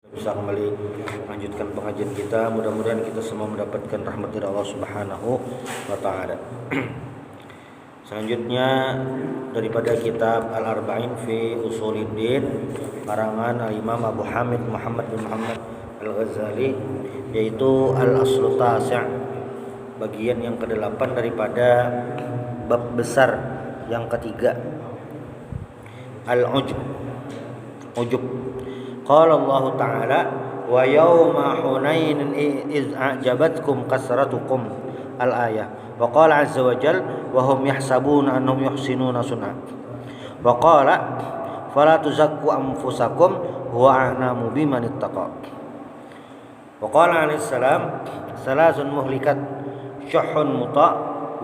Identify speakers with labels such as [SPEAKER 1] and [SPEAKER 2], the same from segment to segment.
[SPEAKER 1] Bisa kembali melanjutkan pengajian kita. Mudah-mudahan kita semua mendapatkan rahmat dari Allah Subhanahu wa taala. Selanjutnya daripada kitab Al-Arba'in fi Usuluddin karangan Al-Imam Abu Hamid Muhammad bin Muhammad Al-Ghazali, yaitu Al-Aslu Tasi', bagian yang ke-8 daripada bab besar yang ketiga, Al-Ujub. Ujub. Qala Allah Ta'ala wa yawma Hunain iz a'jabatkum kasratukum al-ayah wa qala azza wa jal wa hum yahsabuna annahum yuhsinuna sun'a wa qala fala tuzakku anfusakum huwa a'lamu biman ittaqa wa qala alaihi salam salasun muhlikat syuhun muta'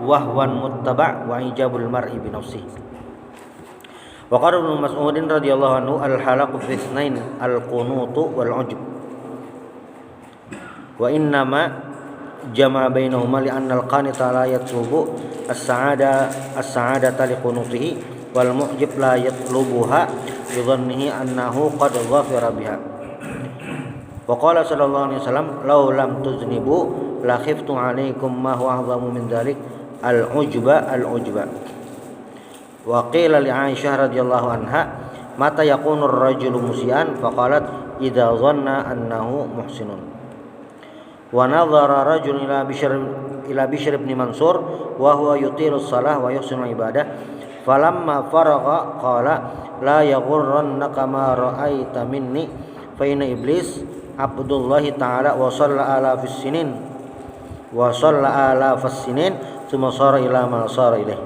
[SPEAKER 1] wahwan muttaba' wa ijabul mar'i bi nafsihi. Wa qala Ibnu Mas'ud radhiyallahu anhu al-halaqu fi itsnain al-qunutu wal 'ujub wa innama jama'a bainahuma li anna al-qanita la yatlubu as-sa'adata li qunutihi wal mu'jib la yatlubuha bi dhannihi annahu qad dhafira biha. Wa qala sallallahu alaihi wasallam law lam tuznibu la khiftu 'alaikum ma huwa 'azamu min dhalik al-'ujba. Wa qila li Aisyah radhiyallahu anha mata yakunu ar-rajulu musian faqalat idza dhanna annahu muhsinun. Wa nadhara rajulun ila Bishr ibn Mansur wa huwa yutilu shalah wa yuhsinu ibadah falamma faragha qala la yaghurrannaka ma ra'aita minni fa inna iblis abdullahi ta'ala wa shalla ala fis sinin thumma sara ila ma sara ilaih.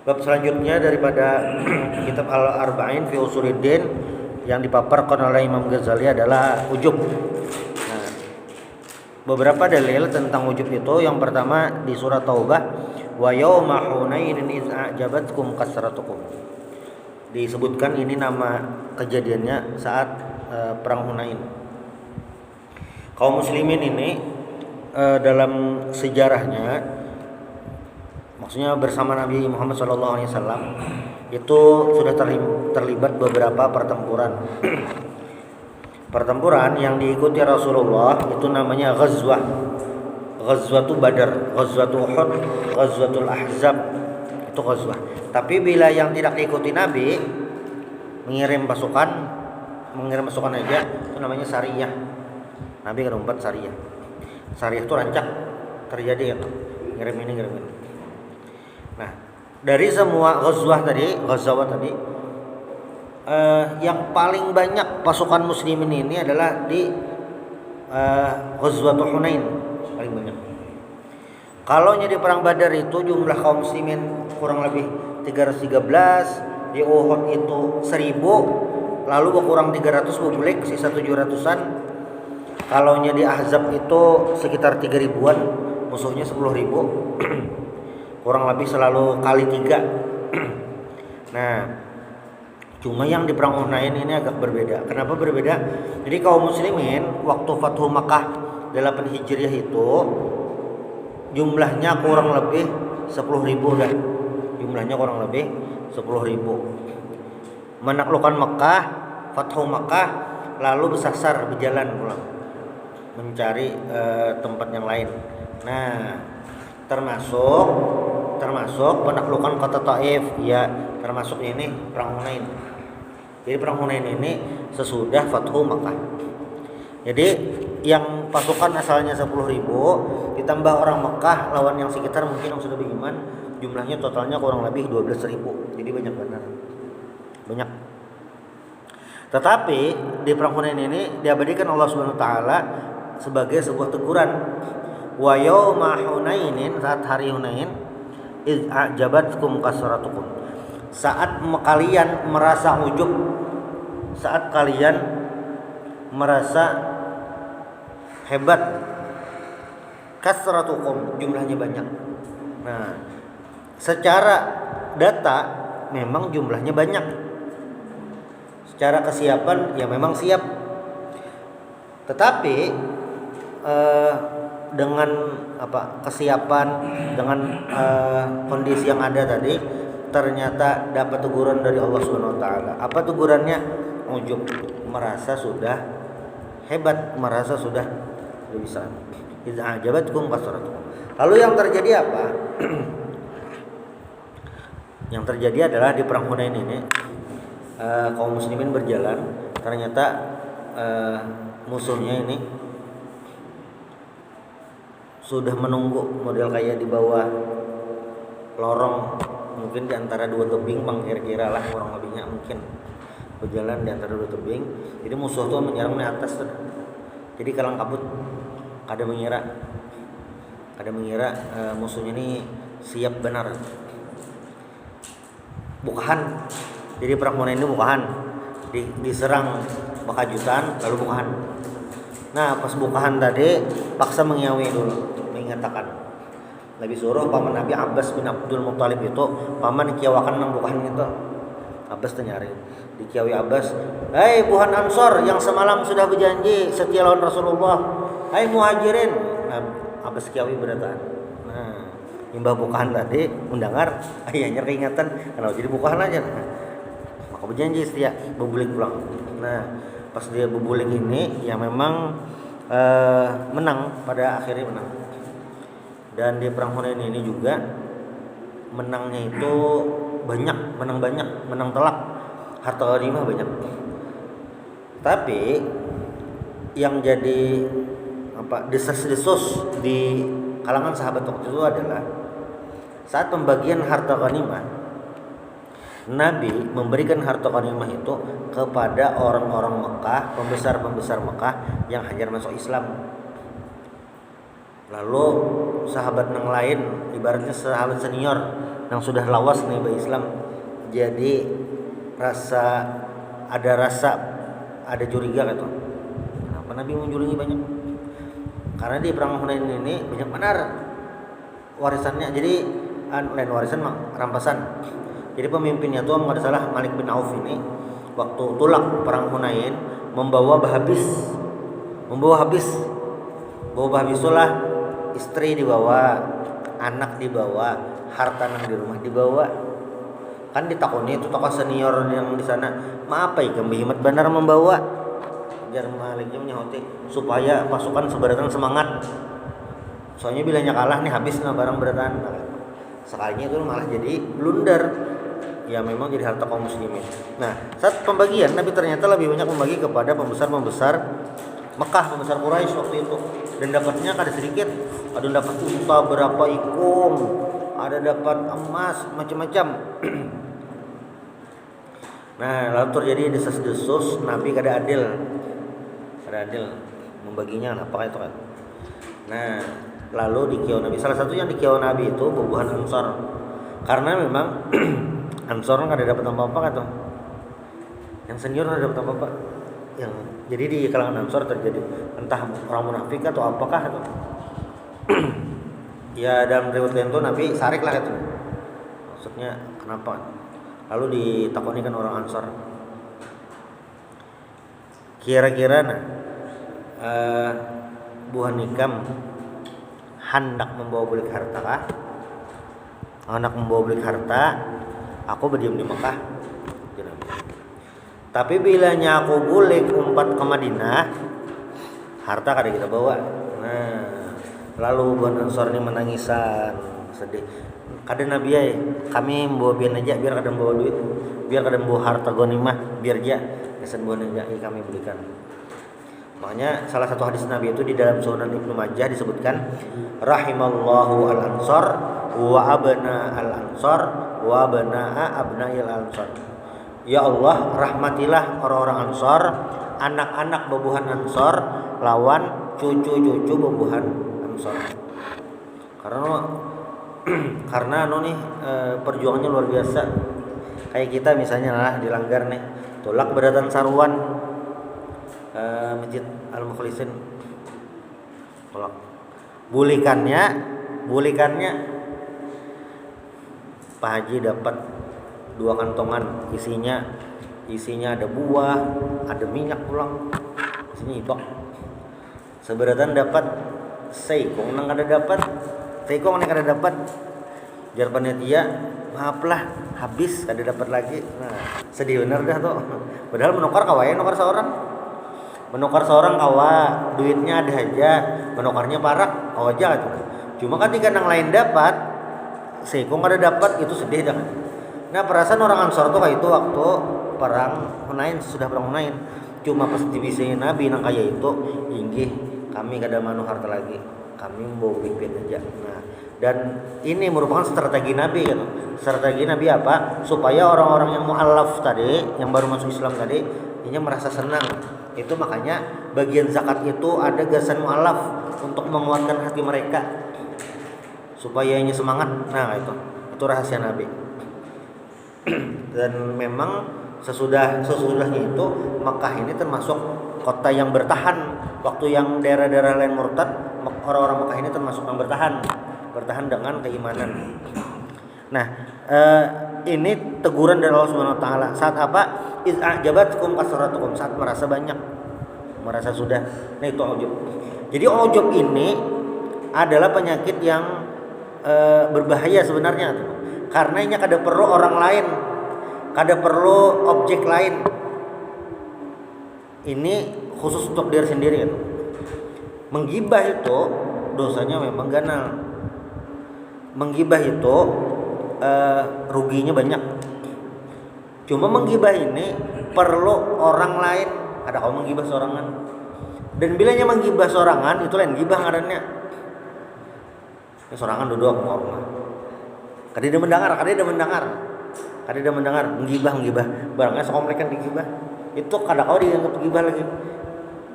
[SPEAKER 1] Bab selanjutnya daripada kitab Al-Arba'in fi Usuluddin yang dipaparkan oleh Imam Ghazali adalah ujub. Nah, beberapa dalil tentang ujub itu, yang pertama di surat Taubah, wa yauma Hunainin iz a'jabatkum kasratukum. Disebutkan ini nama kejadiannya saat perang Hunain. Kaum muslimin ini dalam sejarahnya, maksudnya bersama Nabi Muhammad SAW itu sudah terlibat beberapa pertempuran. Pertempuran yang diikuti Rasulullah itu namanya Ghazwah, Ghazwatu Badar, Ghazwatu Uhud, Ghazwatul Ahzab, itu Ghazwah. Tapi bila yang tidak diikuti Nabi, mengirim pasukan aja, itu namanya Sariyah. Nabi kan umpat Sariyah. Sariyah itu rancak terjadi ya, ngirim ini. Nah, dari semua ghazwah tadi, yang paling banyak pasukan muslimin ini adalah di Ghazwatul Hunain, paling banyak. Kalau di perang Badar itu jumlah kaum muslimin kurang lebih 313, di Uhud itu 1000, lalu berkurang 300 publik, sisa 700-an. Kalau di Ahzab itu sekitar 3000-an, musuhnya 10.000. Kurang lebih selalu kali 3. Nah, cuma yang di perang Hunain ini agak berbeda. Kenapa berbeda? Jadi kaum muslimin waktu Fathu Makkah 8 Hijriah itu jumlahnya kurang lebih 10.000 dah. Jumlahnya kurang lebih 10.000. Menaklukkan Makkah, Fathu Makkah, lalu bersasar berjalan pulang mencari tempat yang lain. Nah, termasuk penaklukan kota Taif, ya, termasuk ini perang Hunain. Jadi perang Hunain ini sesudah Fathu Makkah. Jadi yang pasukan asalnya 10.000 ditambah orang Makkah lawan yang sekitar mungkin yang sudah beriman, jumlahnya totalnya kurang lebih 12.000. Jadi banyak benar. Banyak. Tetapi di perang Hunain ini diabadikan Allah Subhanahu wa taala sebagai sebuah teguran. Wa yauma Hunainin, saat hari Hunain, iz a'jabatkum kasratukum, saat kalian merasa ujub, saat kalian merasa hebat, kasratukum, jumlahnya banyak. Nah, secara data memang jumlahnya banyak, secara kesiapan ya memang siap, tetapi dengan kesiapan, dengan kondisi yang ada tadi, ternyata dapat teguran dari Allah Subhanahu wa taala. Apa tegurannya? ujub, merasa sudah hebat, merasa sudah bisa. Idza ajabatkum kasratukum. Lalu yang terjadi apa? Yang terjadi adalah di perang Hunain ini kaum muslimin berjalan, ternyata musuhnya ini sudah menunggu model kayak di bawah lorong, mungkin di antara dua tebing bang, kira-kira lah kurang lebihnya, mungkin berjalan di antara dua tebing. Jadi musuh tuh menyerang dari atas tuh. Jadi kalang kabut, kada mengira musuhnya ini siap benar. Bukahan. Jadi perang Hunain ini bukahan. Diserang bakajutan lalu bukahan. Nah, pas bukahan tadi paksa mengiawi dulu, mengatakan Nabi suruh paman Nabi Abbas bin Abdul Muttalib itu paman kiawakan nang bukahan itu. Abbas nyari. Dikiawi Abbas, "Hai buhan Ansor yang semalam sudah berjanji setia lawan Rasulullah. Hai muhajirin." Nah, Abbas kiawi berataan. Nah, imbah bukahan tadi mendengar ayahnya keingatan, kenapa jadi bukahan aja. Nah, maka berjanji setia bebulik pulang. Nah, pas dia bebulik ini ya memang menang, pada akhirnya menang. Dan di perang Hunain ini juga menangnya itu banyak, menang telak, harta ghanimah banyak. Tapi yang jadi desas-desus di kalangan sahabat waktu itu adalah saat pembagian harta ghanimah, Nabi memberikan harta ghanimah itu kepada orang-orang Mekah, pembesar-pembesar Mekah yang hajar masuk Islam. Lalu sahabat yang lain, ibaratnya sahabat senior yang sudah lawas nih ke Islam, jadi ada curiga gitu. Kenapa Nabi menjulingi banyak? Karena di perang Hunain ini banyak benar warisannya. Jadi lain warisan rampasan. Jadi pemimpinnya tuh kalau tidak salah Malik bin Auf ini waktu tulak perang Hunain membawa habis. Bawa habis itulah istri dibawa, anak dibawa, harta nang di rumah dibawa. Kan ditakoni itu tokoh senior yang di sana, "Maaf ya kami himat benar membawa." Jar Maliknya menyahoti supaya pasukan seberatan semangat. Soalnya bilanya kalah nih habis barang beratan. Sekalinya itu malah jadi blunder. Ya memang jadi harta kaum muslimin. Nah, saat pembagian Nabi ternyata lebih banyak membagi kepada pembesar-pembesar Mekah, pembesar Quraisy waktu itu. Dan dapatnya kada sedikit. Ada dapat unta berapa ikung, ada dapat emas macam-macam. Nah, lalu terjadi desas-desus, Nabi kada adil membaginya, apa itu kan. Nah, lalu dikiau Nabi, salah satu yang dikiau Nabi itu bubuhan Ansor. Karena memang Ansor kada dapat apa-apa kan tuh. Yang senior kada dapat apa-apa. Jadi di kalangan Ansor terjadi entah orang munafik atau apakah itu. Ya dalam riwayat lain tuh Nabi sarik lah itu. Maksudnya kenapa? Lalu ditakoni kan orang Ansor. Kira-kira buhan nikam hendak membawa balik harta kah? Hendak membawa balik harta, aku berdiam di Mekah. Tapi bilanya aku boleh umpat ke Madinah, harta kada kita bawa. Nah, lalu buhan Ansor ini menangisan, sedih. Kada Nabi ya, kami membawa biar aja, biar kada membawa duit, biar kada membawa harta ghanimah, biar aja kesan buah aja kami berikan. Makanya salah satu hadis Nabi itu di dalam Sunan Ibnu Majah disebutkan rahimallahu al-ansor wa abna al-ansor wa abna'a abna'il ansor. Ya Allah, rahmatilah orang-orang Ansor, anak-anak babuhan Ansor lawan cucu-cucu babuhan Ansor. Karena perjuangannya luar biasa. Kayak kita misalnya lah dilanggar nih, tolak beratan Saruan Masjid Al-Mukhlisin. Tolak. Bulikannya Pak Haji dapat 2 kantongan, isinya ada buah, ada minyak pulang, isinya itu. Seberatan dapat seikong nang kada dapat, jar panitia maaflah habis kada dapat lagi. Nah sedih bener dah tuh. Padahal menukar kawa nukar seorang kawa duitnya ada aja, menukarnya parak kawa aja gitu. Cuma ketika nang lain dapat seikung kada dapat itu sedih dah. Nah perasaan orang Ansor tuh kayak itu waktu perang Hunain, sudah perang Hunain. Cuma pas dibisain Nabi nang kaya itu inggih kami kada manu harta lagi, kami mau pipit aja. Nah dan ini merupakan strategi Nabi kan. Strategi Nabi apa? Supaya orang-orang yang mu'allaf tadi, yang baru masuk Islam tadi, ini merasa senang. Itu makanya bagian zakat itu ada gasan mu'allaf untuk menguatkan hati mereka supaya ini semangat. Nah itu rahasia Nabi. Dan memang sesudahnya itu Makkah ini termasuk kota yang bertahan. Waktu yang daerah-daerah lain murtad, orang-orang Makkah ini termasuk yang bertahan dengan keimanan. Nah, ini teguran dari Allah Subhanahu wa taala. Saat apa? Iz a'jabatkum kasratukum, saat merasa banyak, merasa sudah. Nah, itu ujub. Jadi ujub ini adalah penyakit yang berbahaya sebenarnya. Karena ini kada perlu orang lain, kada perlu objek lain. Ini khusus untuk diri sendiri kan. Menggibah itu dosanya memang ganal. Menggibah itu ruginya banyak. Cuma menggibah ini perlu orang lain. Ada kau menggibah sorangan. Dan bilanya menggibah sorangan itu lain gibah ngarannya. Ini sorangan duduk mau rumah. Kadida mendengar. Menggibah. Barangnya sekomplek kan digibah. Itu kada kau dianggap gibah lagi.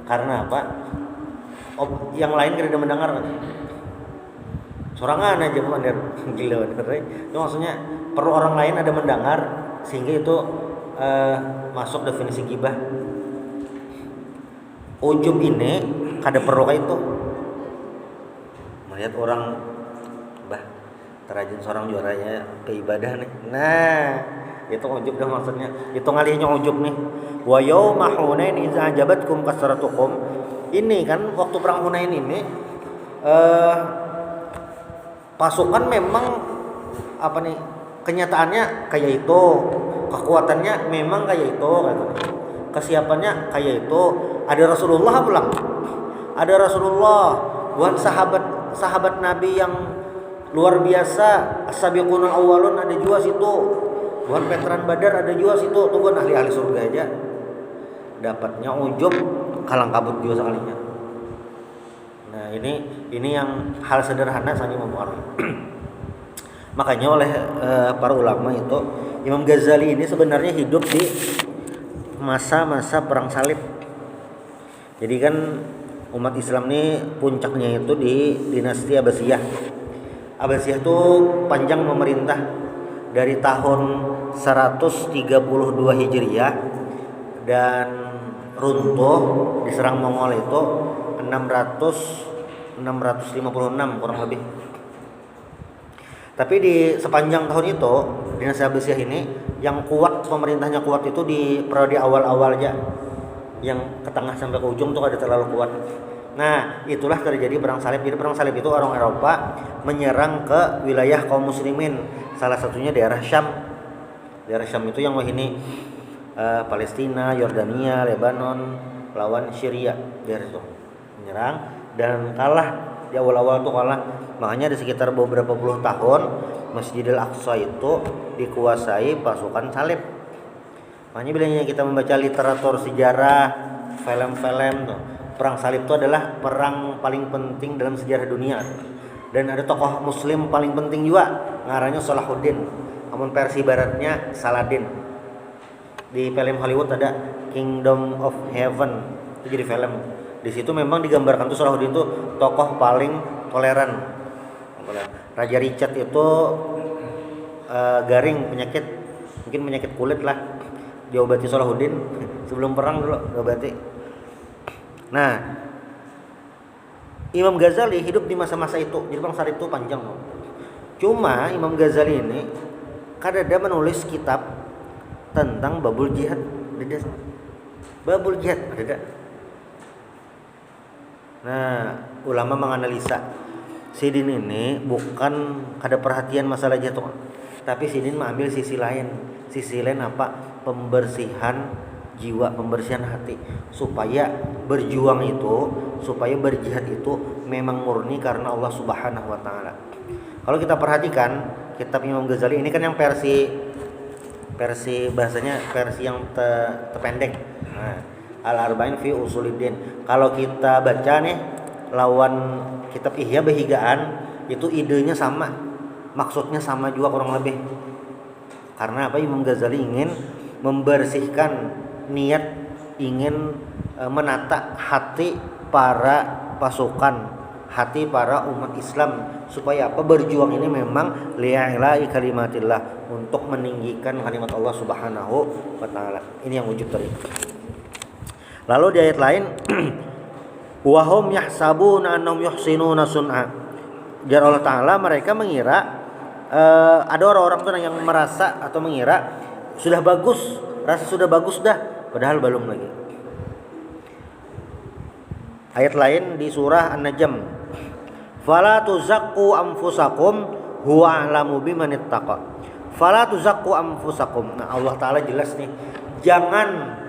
[SPEAKER 1] Karena apa? Yang lain kadida mendengar. Sorangan aja bener, gila bener. Itu maksudnya perlu orang lain ada mendengar sehingga itu masuk definisi gibah. Ujub ini kada perlu kayak itu. Melihat orang terajin seorang juaranya ke ibadah nih. Nah, itu ujub dah maksudnya. Itu ngalihnya ujub nih. Wa yauma Hunain idz ajabatkum kasratukum. Ini kan waktu perang Hunain ini pasukan memang apa nih, kenyataannya kayak itu, kekuatannya memang kayak itu, kesiapannya kayak itu. Ada Rasulullah pulang, ada Rasulullah, bukan sahabat Nabi yang luar biasa, as-sabiqun al-awwalun ada juga situ, bukan veteran Badar ada juga situ, tuh bukan ahli-ahli surga aja. Dapatnya ujub kalang kabut juga sekalinya. Nah ini yang hal sederhana saja mempengaruhi. Makanya oleh para ulama itu Imam Ghazali ini sebenarnya hidup di masa-masa perang salib. Jadi kan umat Islam ini puncaknya itu di dinasti Abbasiyah. Abbasiyah itu panjang memerintah dari tahun 132 Hijriah dan runtuh diserang Mongol itu 656 kurang lebih. Tapi di sepanjang tahun itu dinasti Abbasiyah ini yang kuat, pemerintahnya kuat itu di periode awal-awal aja. Yang ke tengah sampai ke ujung tuh ada terlalu kuat. Nah, itulah terjadi perang salib. Jadi perang salib itu orang Eropa menyerang ke wilayah kaum muslimin. Salah satunya daerah Syam. Daerah Syam itu yang ini Palestina, Yordania, Lebanon lawan Syria, daerah itu menyerang dan kalah. Di awal-awal tuh kalah. Makanya di sekitar beberapa puluh tahun Masjidil Aqsa itu dikuasai pasukan salib. Makanya bilangnya kita membaca literatur sejarah, film-film tuh, perang salib itu adalah perang paling penting dalam sejarah dunia. Dan ada tokoh muslim paling penting juga, ngarannya Salahuddin. Namun versi baratnya Saladin. Di film Hollywood ada Kingdom of Heaven, itu jadi film. Di situ memang digambarkan tuh Salahuddin tuh tokoh paling toleran. Raja Richard itu garing penyakit, mungkin penyakit kulit lah. Diobati Salahuddin sebelum perang dulu diobati. Nah, Imam Ghazali hidup di masa-masa itu. Jadi perang salib itu panjang. Cuma Imam Ghazali ini kadada menulis kitab tentang babul jihad. Babul jihad ada. Nah, ulama menganalisa Sidin ini bukan kada perhatian masalah jihad. Tapi Sidin mengambil sisi lain. Sisi lain apa? Pembersihan jiwa, pembersihan hati, supaya berjuang itu, supaya berjihad itu memang murni karena Allah Subhanahu wa taala. Kalau kita perhatikan kitab Imam Ghazali ini kan yang versi bahasanya versi yang terpendek. Nah, Al-Arba'in fi Usuluddin. Kalau kita baca nih lawan kitab Ihya Bahigaan, itu idenya sama, maksudnya sama juga kurang lebih. Karena apa? Imam Ghazali ingin membersihkan niat, ingin menata hati para pasukan, hati para umat Islam, supaya apa? Berjuang ini memang li'ila'i kalimatillah, untuk meninggikan kalimat Allah Subhanahu wa taala. Ini yang wujud tadi. Lalu di ayat lain wahum yahsabuna annahum yuhsinuna sun'a. Jar Allah taala, mereka mengira ada orang-orang tuh yang merasa atau mengira sudah bagus, rasa sudah bagus dah, padahal belum lagi. Ayat lain di surah An-Najm, fala tuzakku anfusakum huwa a'lamu biman ittaqa. Fala tuzakku anfusakum. Nah, Allah taala jelas nih, jangan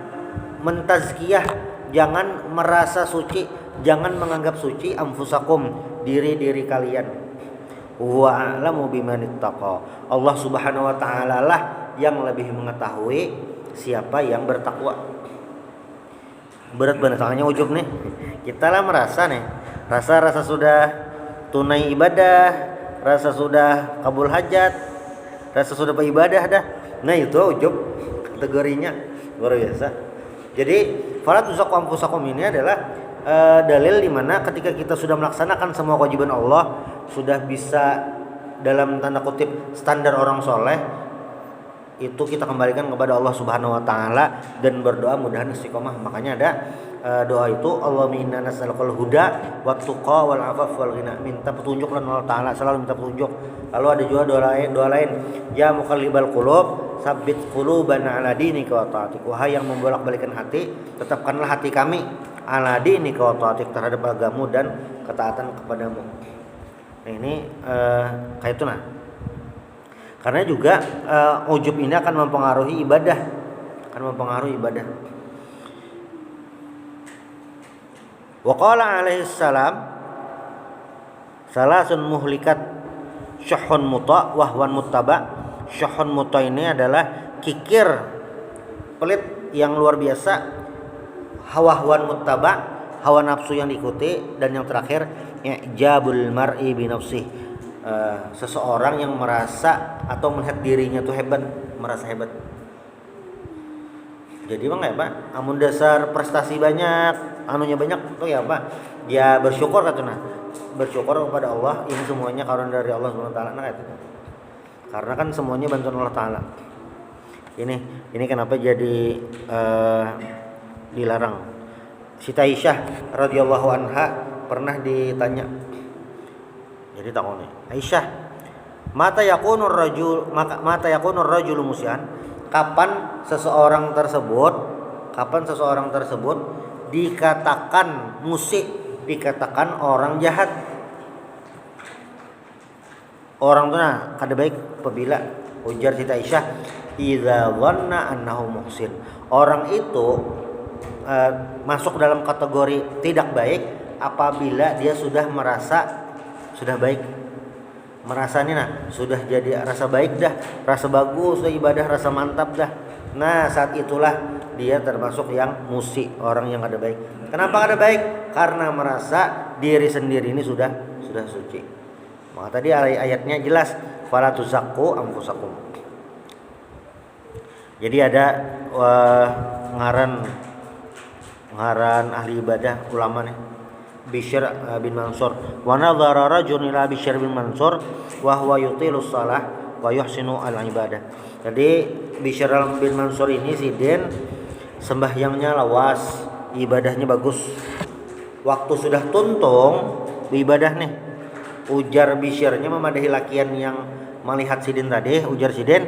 [SPEAKER 1] mentazkiyah, jangan merasa suci, jangan menganggap suci anfusakum, diri-diri kalian. Huwa a'lamu biman ittaqa. Allah Subhanahu wa taala lah yang lebih mengetahui siapa yang bertakwa. Berat banget soalnya ujub nih. Kita lah merasa nih, rasa sudah tunai ibadah, rasa sudah kabul hajat, rasa sudah beribadah dah. Nah itu ujub kategorinya luar biasa. Jadi fala tuzakku anfusakum ini adalah dalil di mana ketika kita sudah melaksanakan semua kewajiban Allah, sudah bisa dalam tanda kutip standar orang soleh, itu kita kembalikan kepada Allah Subhanahu wa taala dan berdoa mudahan istiqomah. Makanya ada doa itu, Allahumma inna nas'alukal huda wat tuqa wal afaf wal ghina. Minta petunjuk dan Allah taala, selalu minta petunjuk. Lalu ada juga doa lain, ya muqallibal qulub tsabbit qulubana ala dinika wa ta'atik. Wahai yang membolak-balikkan hati, tetapkanlah hati kami ala dinika wa ta'atik, terhadap agamamu dan ketaatan kepadamu. Nah ini kayak itu nah. Karena juga ujub ini akan mempengaruhi ibadah, Wa qala alaihi salam, salasun muhlikat syuhun muta wahwan muttaba. Syuhun muta ini adalah kikir pelit yang luar biasa, hawahwan muttaba, hawa nafsu yang diikuti, dan yang terakhir i'jabul mar'i bi nafsihi. Seseorang yang merasa atau melihat dirinya tuh hebat, merasa hebat. Jadi bang ya pak, amun dasar prestasi banyak, anunya banyak tuh ya pak, dia bersyukur katuna, bersyukur kepada Allah, ini semuanya karena dari Allah Subhanahu wa taala. Nah itu, karena kan semuanya bantuan Allah taala. Ini kenapa jadi dilarang. Siti Aisyah radhiyallahu anha pernah ditanya. Jadi takutnya Aisyah, mata yakunur rajul musyan, kapan seseorang tersebut dikatakan musik, dikatakan orang jahat. Orang itu nah kada baik apabila, ujar Siti Aisyah, idza dhanna annahu muhsin. Orang itu masuk dalam kategori tidak baik apabila dia sudah merasa sudah baik, merasanya nah sudah jadi rasa baik dah, rasa bagus, sudah ibadah, rasa mantap dah. Nah saat itulah dia termasuk yang musik, orang yang ada baik. Kenapa ada baik? Karena merasa diri sendiri ini sudah suci. Maka tadi ayatnya jelas, fala tuzakku anfusakum. Jadi ada ngaran ahli ibadah ulama nih, Bishr bin Mansur. Wa nadhara rajulun ila Bishr bin Mansur wa huwa yutilus shalah wa yuhsinu al-ibadah. Jadi Bishr bin Mansur ini sidin sembahyangnya lawas, ibadahnya bagus. Waktu sudah tuntung ibadah nih, ujar Bishrnya memadahi lakian yang melihat sidin tadi, ujar sidin,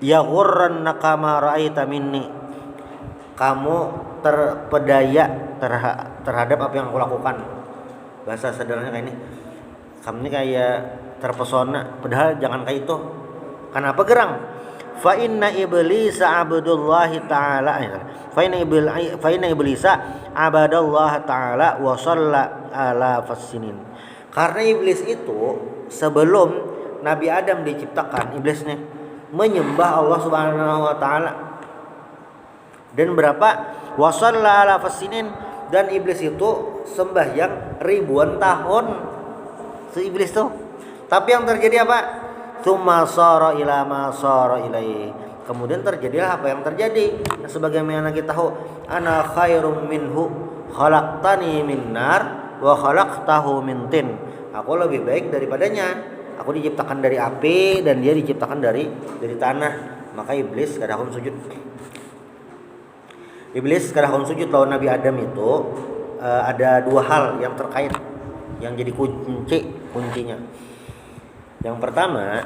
[SPEAKER 1] ya ghurrannaka ma ra'aita minni. Kamu terpedaya terhadap apa yang aku lakukan. Bahasa sederhananya kayak ini, kamu ini kayak terpesona, padahal jangan kayak itu. Kenapa gerang? Fa inna iblisa abdullahi ta'ala. Fa inna iblisa abadallahi ta'ala wa shalla ala fassinin. Karena iblis itu sebelum Nabi Adam diciptakan, iblisnya menyembah Allah Subhanahu wa taala. Dan berapa? Wa shalla ala fassinin, dan iblis itu sembahyang ribuan tahun. Si iblis tuh. Tapi yang terjadi apa? Tsumma shara ila ma shara ilaihi. Kemudian terjadilah apa yang terjadi. Nah, sebagaimana kita tahu, ana khairum minhu khalaqtani min nar wa khalaqtahu min tin. Aku lebih baik daripadanya. Aku diciptakan dari api dan dia diciptakan dari tanah. Maka iblis kadang sujud. Iblis kadang sujud lawan Nabi Adam itu ada dua hal yang terkait yang jadi kuncinya. Yang pertama,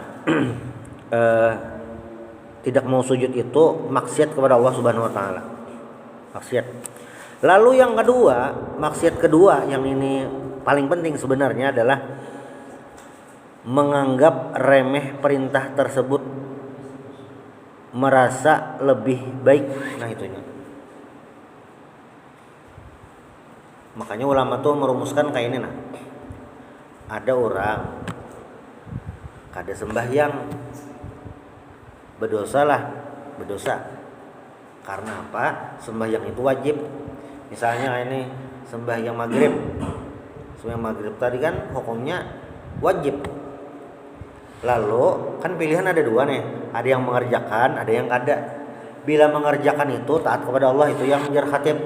[SPEAKER 1] tidak mau sujud itu maksiat kepada Allah Subhanahu wa taala. Maksiat. Lalu yang kedua, maksiat kedua yang ini paling penting sebenarnya adalah menganggap remeh perintah tersebut, merasa lebih baik. Nah, itunya. Makanya ulama tuh merumuskan kayak ini, nah. Ada orang kada sembahyang, berdosa. Karena apa? Sembahyang itu wajib. Misalnya ini sembahyang maghrib. Sembahyang maghrib tadi kan hukumnya wajib. Lalu kan pilihan ada dua nih. Ada yang mengerjakan, ada yang kada. Bila mengerjakan itu taat kepada Allah, itu yang menjar khatib.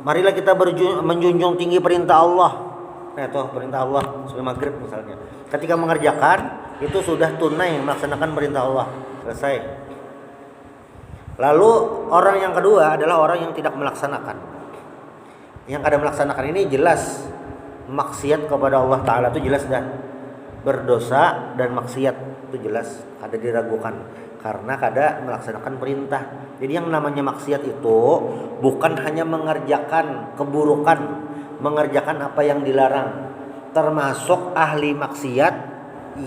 [SPEAKER 1] Marilah kita menjunjung tinggi perintah Allah. Nah, itu perintah Allah sembahyang maghrib misalnya. Ketika mengerjakan itu sudah tunai melaksanakan perintah Allah, selesai. Lalu orang yang kedua adalah orang yang tidak melaksanakan. Yang kada melaksanakan ini jelas maksiat kepada Allah Ta'ala, itu jelas dah. Berdosa dan maksiat itu jelas, kada diragukan. Karena kada melaksanakan perintah. Jadi yang namanya maksiat itu bukan hanya mengerjakan keburukan, mengerjakan apa yang dilarang. Termasuk ahli maksiat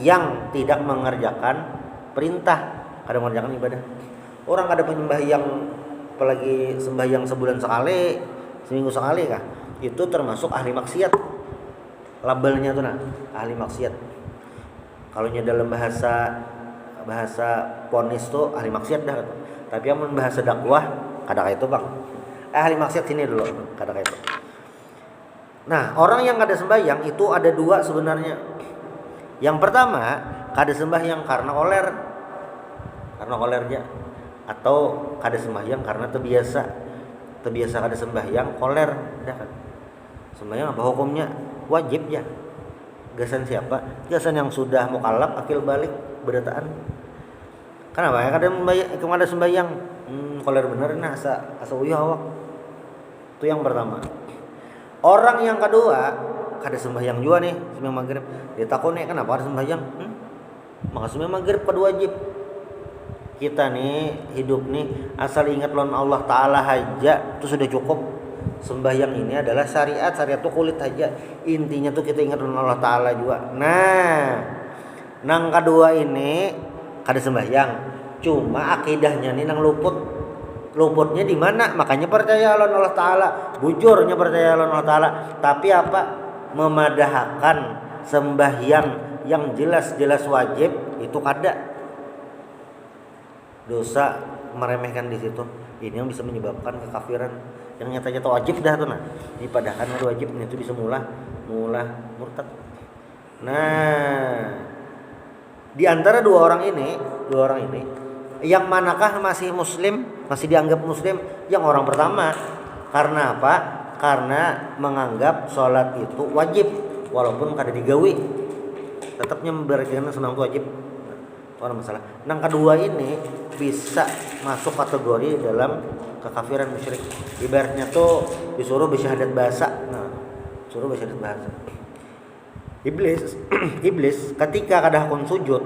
[SPEAKER 1] yang tidak mengerjakan perintah, kada mengerjakan ibadah. Orang kada penyembahyang, apalagi sembahyang sebulan sekali, seminggu sekali kah? Itu termasuk ahli maksiat. Labelnya tuh nah, ahli maksiat. Kalau dalam bahasa ponis tuh ahli maksiat dah. Tapi yang bahasa dakwah kada kayak itu, Bang. Ahli maksiat sini dulu, kada kayak itu. Nah, orang yang kada sembahyang itu ada dua sebenarnya. Yang pertama, kada sembahyang karena kolernya, atau kada sembahyang karena terbiasa kada sembahyang koler, dah kan. Sembahyang apa hukumnya? Wajib ya. Gasan siapa? Gasan yang sudah mukallaf, akil balik, berdataan. Kenapa ya kada sembahyang? Koler bener nah asa uyuh awak. Itu yang pertama. Orang yang kedua kada sembahyang juga nih, sembahyang maghrib. Dia takut nih, kenapa kada sembahyang? Maka sembahyang maghrib kada wajib. Kita nih hidup nih asal ingat lawan Allah Ta'ala aja itu sudah cukup. Sembahyang ini adalah syariat itu kulit aja. Intinya tuh kita ingat lawan Allah Ta'ala juga. Nah, nang kedua ini kada sembahyang. Cuma akidahnya nih nang luputnya di mana? Makanya percaya lawan Allah Ta'ala, bujurnya percaya lawan Allah Ta'ala. Tapi apa? Memadahkan sembahyang yang jelas-jelas wajib itu kada. Dosa meremehkan di situ. Ini yang bisa menyebabkan kekafiran. Yang nyata-nyata wajib dah tuh nah. Dipadahkan wajib itu bisa mula murtad. Nah, di antara dua orang ini yang manakah masih muslim, masih dianggap muslim? Yang orang pertama. Karena apa? Karena menganggap sholat itu wajib walaupun kada digawi, tetapnya memberikan senang itu wajib. Orang masalah. Yang kedua ini bisa masuk kategori dalam kekafiran musyrik. Ibaratnya tuh disuruh bersyahadat bahasa. Nah, suruh bersyahadat bahasa. Iblis ketika kada hakun sujud,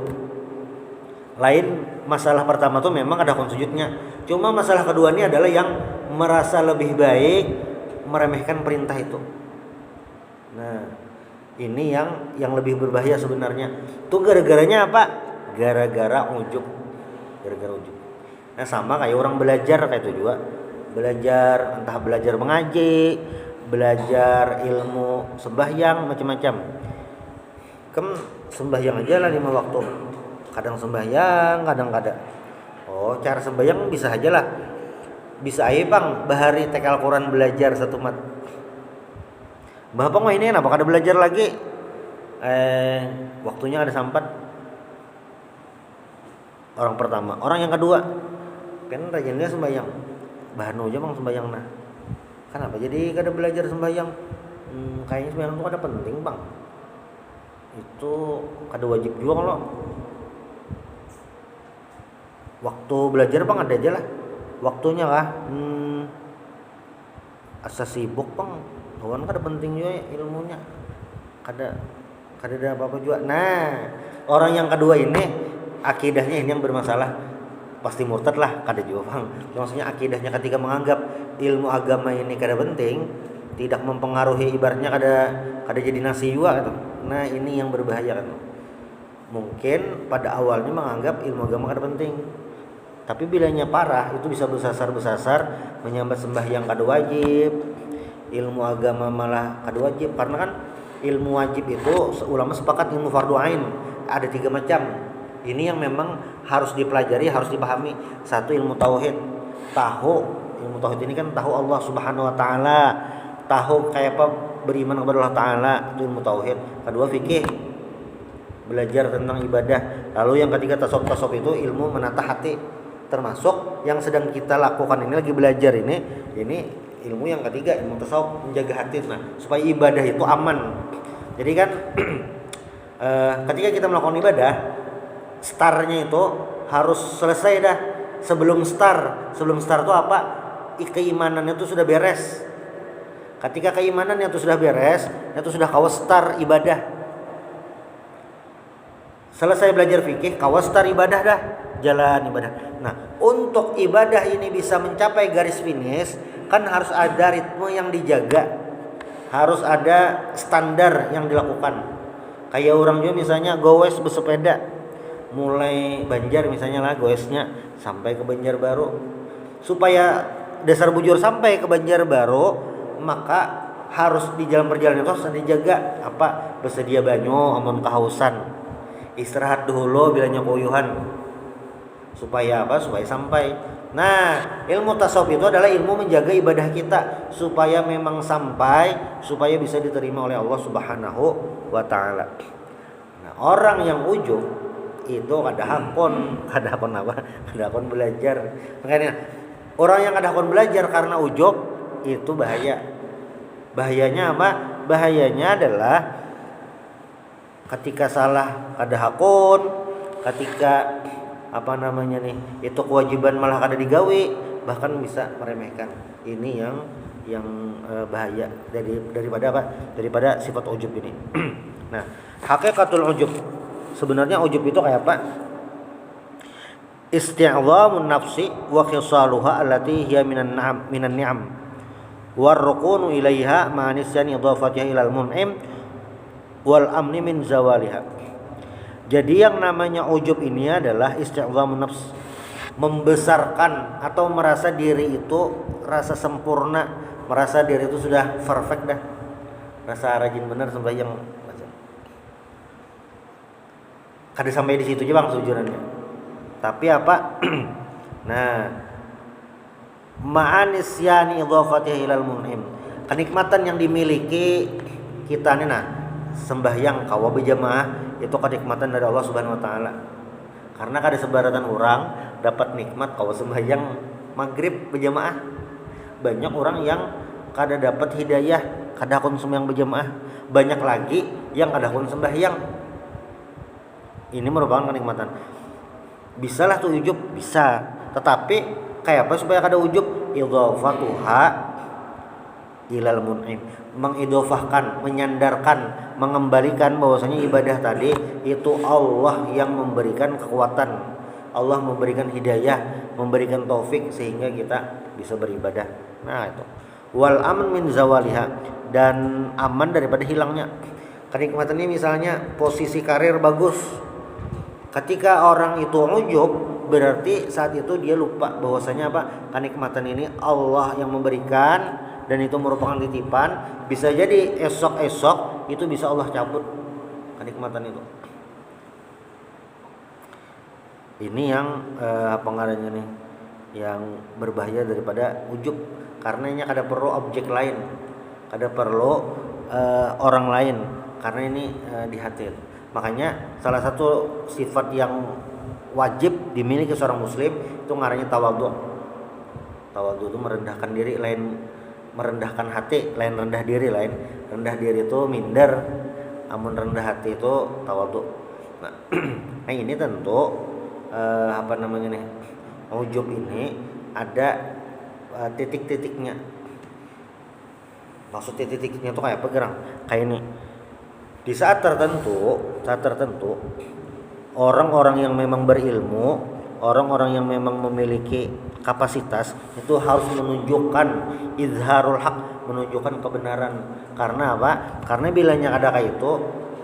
[SPEAKER 1] lain masalah pertama tuh memang ada hakun sujudnya. Cuma masalah kedua ini adalah yang merasa lebih baik meremehkan perintah itu. Nah, ini yang lebih berbahaya sebenarnya. Tuh gara-garanya apa? gara-gara ujub. Gara-gara ujub. Nah sama kayak orang belajar kayak itu juga. Belajar, entah belajar mengaji, belajar ilmu sembahyang macam-macam. Kan sembahyang aja lah 5 waktu. Kadang sembahyang, kadang kada. Oh, cara sembahyang bisa aja lah. Bisa aja bang, bahari tek Al-Quran belajar 1 mat. Bapak mah ini kenapa kada belajar lagi? Waktunya ada sampat. Orang pertama, orang yang kedua, kan rajinnya sembahyang. Bahan aja bang sembahyang nah. Kenapa jadi kada belajar sembahyang? Kayaknya sembahyang itu kada penting bang. Itu kada wajib juga kalau. Waktu belajar bang ada aja lah. Waktunya kah? Asa sibuk bang. Tuhan kada penting juga ilmunya. Kada ada apa-apa juga. Nah, orang yang kedua ini akidahnya ini yang bermasalah. Pasti murtad lah, kada juga bang. Maksudnya akidahnya ketika menganggap ilmu agama ini kada penting, tidak mempengaruhi ibaratnya kada jadi nasi juga gitu. Nah, ini yang berbahaya kan. Mungkin pada awalnya menganggap ilmu agama kada penting. Tapi bilanya parah itu bisa besar-besar menyambat sembahyang kada wajib, ilmu agama malah kada wajib. Karena kan ilmu wajib itu ulama sepakat ilmu fardu ain ada 3 macam. Ini yang memang harus dipelajari, harus dipahami. 1 ilmu tauhid. Ilmu tauhid ini kan tahu Allah Subhanahu wa taala, tahu kayak apa beriman kepada Allah taala, itu ilmu tauhid. Kedua fikih, belajar tentang ibadah. Lalu yang ketiga tasawuf itu ilmu menata hati. Termasuk yang sedang kita lakukan ini lagi belajar ini ilmu yang ketiga, ilmu tasawuf, menjaga hati supaya ibadah itu aman. Jadi kan ketika kita melakukan ibadah, startnya itu harus selesai dah. Sebelum start itu apa? Keimanannya itu sudah beres. Ketika keimanannya itu sudah beres, itu sudah kawas start ibadah. Selesai belajar fikih, kawas start ibadah dah, jalan ibadah. Nah, untuk ibadah ini bisa mencapai garis finish, kan harus ada ritme yang dijaga, harus ada standar yang dilakukan. Kayak orang juga misalnya goes bersepeda, mulai Banjar misalnya lah goesnya sampai ke Banjarbaru. Supaya dasar bujur sampai ke Banjarbaru, maka harus di jalan perjalanan itu harus dijaga apa? Bersedia banyu, amun kehausan. Istirahat dulu bilanya koyuhan. Supaya apa? Supaya sampai. Nah, ilmu tasawuf itu adalah ilmu menjaga ibadah kita supaya memang sampai, supaya bisa diterima oleh Allah Subhanahu wa taala. Nah, orang yang ujub itu kada hakon apa? Kada hakon belajar. Makanya orang yang kada hakon belajar karena ujub itu bahaya. Bahayanya apa? Bahayanya adalah ketika salah kada hakon, ketika itu kewajiban malah kada digawe, bahkan bisa meremehkan. Ini yang bahaya daripada apa? Daripada sifat ujub ini. Nah, hakikatul ujub, sebenarnya ujub itu kayak apa? Isti'dhamun nafsi wa khisaluha allati hiya minan ni'am war rukunu ilaiha ma nisyani idhafatiha ilal mun'im wal amni min zawaliha. Jadi yang namanya ujub ini adalah isti'dhamun nafs, membesarkan atau merasa diri itu rasa sempurna, merasa diri itu sudah perfect dah, rasa rajin benar sembahyang. Kada sampai di situ aja bang sejujurnya. Tapi apa? Nah, ma'anisyani idhafatihi ilal mun'im, kenikmatan yang dimiliki kita nih sembahyang kawa berjamaah itu kenikmatan dari Allah Subhanahu wa taala. Karena kada sebaratan orang dapat nikmat kawa sembahyang maghrib berjamaah. Banyak orang yang kada dapat hidayah kada kun sembahyang berjamaah. Banyak lagi yang kada kun sembahyang. Ini merupakan kenikmatan. Bisalah tuh ujub, bisa. Tetapi kayak apa supaya kada ujub? Idhafatuha ilal mun'im, mengidhofahkan, menyandarkan, mengembalikan bahwasanya ibadah tadi itu Allah yang memberikan kekuatan, Allah memberikan hidayah, memberikan taufik sehingga kita bisa beribadah. Nah itu. Wal aman min zawaliha, dan aman daripada hilangnya. Kenikmatan ini misalnya posisi karir bagus, Ketika orang itu ujub, berarti saat itu dia lupa bahwasanya apa? Kenikmatan ini Allah yang memberikan dan itu merupakan titipan. Bisa jadi esok-esok itu bisa Allah cabut kenikmatan itu. Ini yang apa ngarannya nih? Yang berbahaya daripada ujub, karena ini kada perlu objek lain, kada perlu orang lain, karena ini di hati. Makanya salah satu sifat yang wajib dimiliki seorang muslim itu ngarannya tawadhu. Tawadhu itu merendahkan diri, lain merendahkan hati, lain rendah diri, lain rendah diri itu minder, amun rendah hati itu tawadhu. Nah ini tentu apa namanya nih, ujub ini ada titik-titiknya. Maksud titik-titiknya itu kayak apa gerang? Kayak ini. Di saat tertentu orang-orang yang memang berilmu, orang-orang yang memang memiliki kapasitas itu harus menunjukkan izharul haq, menunjukkan kebenaran. Karena apa? Karena bilanya ada kayak itu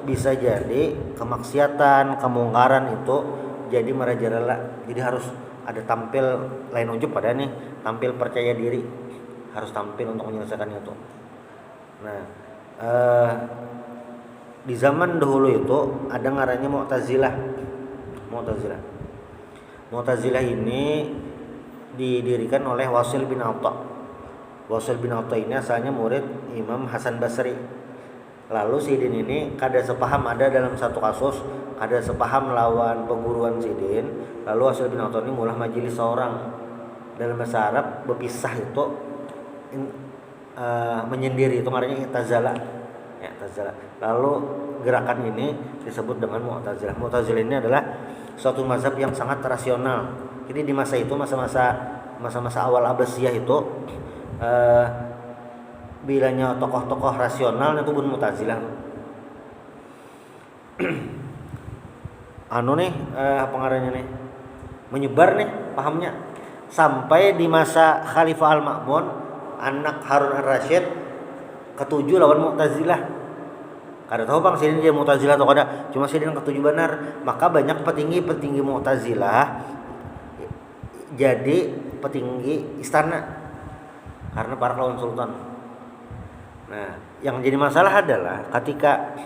[SPEAKER 1] bisa jadi kemaksiatan, kemungkaran itu jadi merajalela. Jadi harus ada tampil lain ujub pada nih, tampil percaya diri, harus tampil untuk menyelesaikan itu. Nah, di zaman dahulu itu ada ngarannya Mu'tazilah. Mu'tazilah ini didirikan oleh Wasil bin Atha. Wasil bin Atha ini asalnya murid Imam Hasan Basri. Lalu Sidin ini kada sepaham, ada dalam satu kasus kada sepaham lawan pengguruan Sidin. Lalu Wasil bin Atha ini mulai majelis seorang. Dalam bahasa Arab berpisah itu menyendiri, itu ngarannya i'tazala. Ya, Mu'tazilah. Lalu gerakan ini disebut dengan Mu'tazilah. Mu'tazilah ini adalah suatu mazhab yang sangat rasional. Jadi di masa itu, masa-masa awal Abbasiyah itu bilanya tokoh-tokoh rasional itu pun Mu'tazilah. Apa ngarannya nih? Menyebar nih pahamnya sampai di masa Khalifah Al-Ma'mun, anak Harun Ar-Rasyid ketujuh lawan Mu'tazilah. Kada tahu bang Sidin dia Mu'tazilah atau kada, cuma Sidin ketujuh benar. Maka banyak petinggi Mu'tazilah jadi petinggi istana karena para lawan sultan. Nah, yang jadi masalah adalah ketika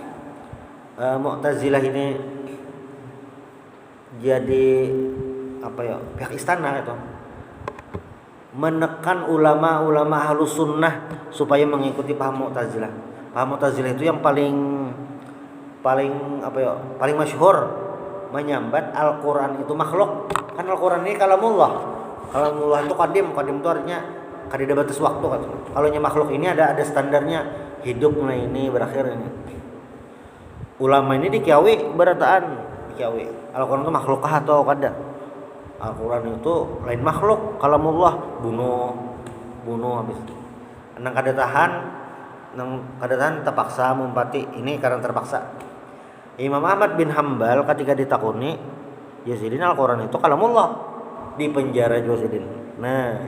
[SPEAKER 1] Mu'tazilah ini jadi pihak istana itu menekan ulama-ulama Ahlus Sunnah supaya mengikuti paham Mu'tazilah. Paham Mu'tazilah itu yang paling masyhur menyambat Al-Qur'an itu makhluk. Kan Al-Qur'an ini kalamullah. Kalamullah itu qadim itu artinya kada ada batas waktu kan. Kalau nya makhluk ini ada standarnya, hidup mulai ini berakhir ini. Ulama ini dikiawi berataan, Al-Qur'an itu makhlukah atau kada? Al-Quran itu lain makhluk, kalamullah, bunuh habis. Nang kada tahan terpaksa mumpati, ini karena terpaksa. Imam Ahmad bin Hambal ketika ditakuni Yazidin Al-Quran itu kalamullah, di penjara Yazidin. Nah,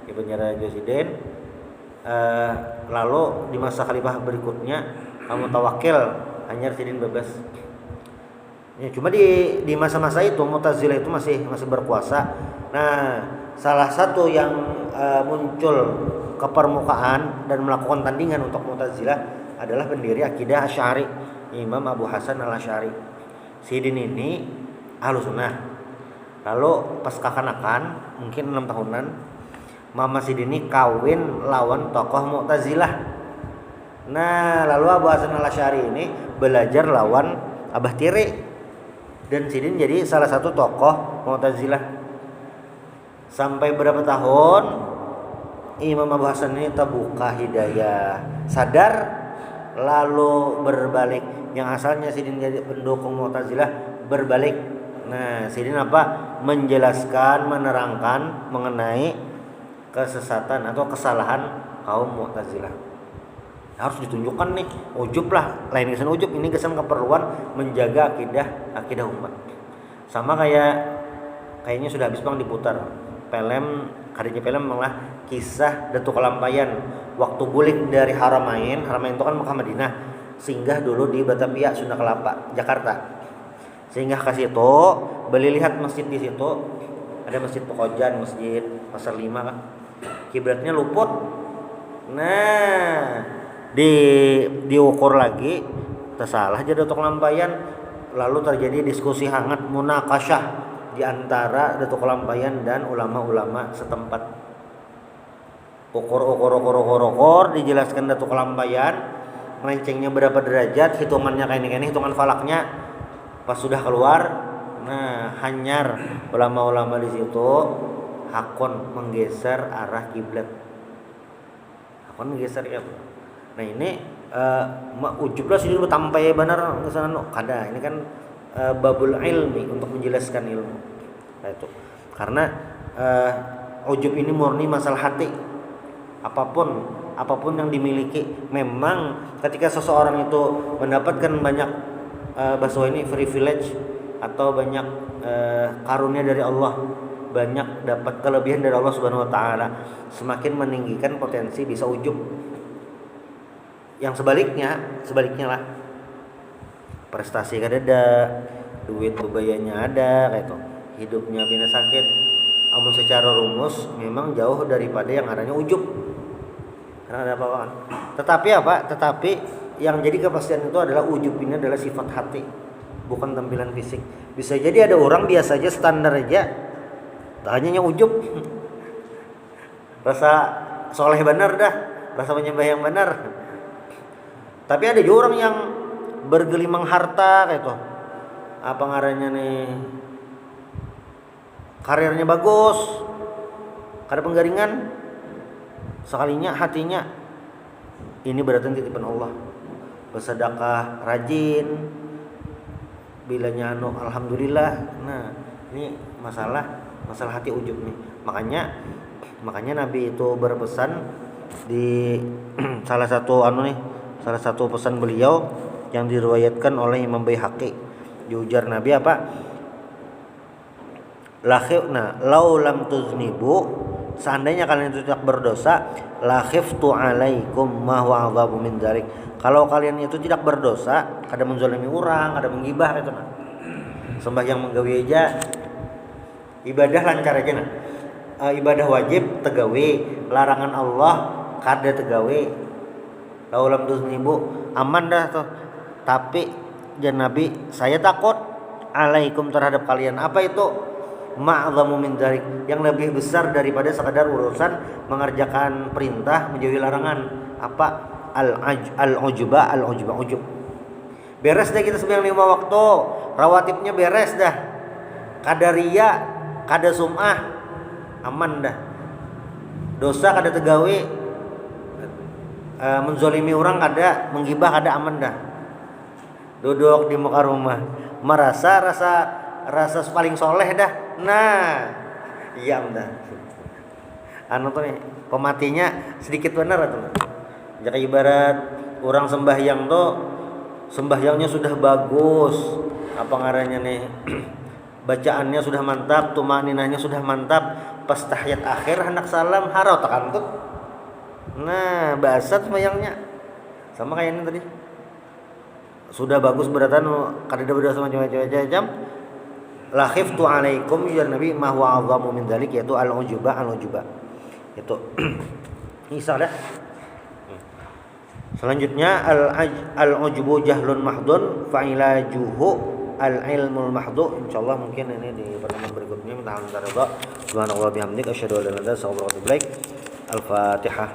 [SPEAKER 1] di penjara Yazidin, lalu di masa khalifah berikutnya Mutawakkil hanya Yazidin bebas. Ya, cuma di masa-masa itu Mu'tazilah itu masih berkuasa. Nah, salah satu yang muncul ke permukaan dan melakukan tandingan untuk Mu'tazilah adalah pendiri akidah Asy'ari, Imam Abu Hasan Al-Asy'ari. Sidin ini Ahlus Sunnah. Lalu pas kekanakan mungkin 6 tahunan, Mama Sidin ini kawin lawan tokoh Mu'tazilah. Nah, lalu Abu Hasan Al-Asy'ari ini belajar lawan Abah Tiri. Dan Sidin jadi salah satu tokoh Mu'tazilah. Sampai berapa tahun Imam Abu Hasan ini terbuka hidayah, sadar, lalu berbalik. Yang asalnya Sidin jadi pendukung Mu'tazilah berbalik. Nah, Sidin menjelaskan, menerangkan mengenai kesesatan atau kesalahan kaum Mu'tazilah. Harus ditunjukkan nih ujub lah, lain kesan ujub, ini kesan keperluan menjaga akidah umat. Sama kayaknya sudah habis bang diputar film malah kisah Datuk Kelampayan waktu bulik dari Haramain itu kan Mekah Madinah, singgah dulu di Batavia Sunda Kelapa Jakarta. Singgah ke situ, beli lihat masjid di situ. Ada masjid Pekojan, masjid Pasar 5 kan. Kiblatnya luput. Nah, diukur lagi, tersalah jadi Datuk Lampayan. Lalu terjadi diskusi hangat munakasyah di antara Datuk Lampayan dan ulama-ulama setempat. Ukur dijelaskan Datuk Lampayan, melencengnya berapa derajat, hitungannya kayak ini, hitungan falaknya. Pas sudah keluar, nah hanyar ulama-ulama di situ hakon menggeser arah kiblat. Hakon menggeser ya. Nah ini ujub lah sih tampai benar ke sana kada. Ini kan babul ilmi untuk menjelaskan ilmu. Nah, itu. Karena ujub ini murni masalah hati. Apapun yang dimiliki, memang ketika seseorang itu mendapatkan banyak bahasa ini privilege atau banyak karunia dari Allah, banyak dapat kelebihan dari Allah Subhanahu wa taala, semakin meninggikan potensi bisa ujub. Yang sebaliknya lah. Prestasi kada ada, duit bebayanya ada kayak itu. Hidupnya bina sakit. Amun secara rumus memang jauh daripada yang adanya ujub. Karena ada apa-apa kan. Tetapi yang jadi kepastian itu adalah ujub ini adalah sifat hati, bukan tampilan fisik. Bisa jadi ada orang biasa aja, standar aja, tak hanya yang ujub. Rasa soleh benar dah, rasa menyembah yang benar. Tapi ada juga orang yang bergelimang harta kayak itu. Apa ngarannya nih? Karirnya bagus, kada penggaringan, sekalinya hatinya ini berarti titipan Allah. Bersedekah rajin, bilanya alhamdulillah. Nah, ini masalah hati ujub nih. Makanya Nabi itu berpesan di salah satu pesan beliau yang diriwayatkan oleh Imam Baihaqi. Diujar Nabi apa? Lau lam tuznibu, seandainya kalian itu tidak berdosa, la khiftu alaikum ma huwa adzabu min dzalik. Kalau kalian itu tidak berdosa, kada menzalimi orang, kada menggibah itu nah. Sembahyang menggawe aja, ibadah lancar aja nah. Ibadah wajib tegawe, larangan Allah kada tegawe. Lau lam tuznibu, aman dah tuh. Tapi jangan Nabi, saya takut alaikum terhadap kalian. Apa itu? Ma'zamu min dzalik, yang lebih besar daripada sekadar urusan mengerjakan perintah menjauhi larangan. Apa? Ujub. Beres dah kita sembahyang 5 waktu, rawatibnya beres dah. Kada riya, kada sum'ah, aman dah. Dosa kada tegawe, menzolimi orang kada, menggibah kada, aman dah. Duduk di muka rumah, merasa rasa paling soleh dah. Nah, iya dah. Anu tuh nih, pematinya sedikit benar tuh. Jadi ibarat orang sembahyang tuh, sembahyangnya sudah bagus, apa ngarannya nih, bacaannya sudah mantap, tumaninahnya sudah mantap, pas tahiyat akhir hendak salam harau tekan tuh. Nah, basat sembahyangnya. Sama kayak ini tadi. Sudah bagus beratan kada berdosa macam-macam. La khiftu alaikum ya Nabi ma huwa azamu min dzalik, yaitu al-ujuba. Itu Isa dah. Selanjutnya al-ujubu jahlun mahdun fa ilajuhu al-ilmul mahdu. Insyaallah mungkin ini di pertemuan berikutnya. Minta ridha. Subhanallah bihamdika asyhadu an la ilaha illa anta astaghfiruka wa atubu ilaik. Al-Fatihah.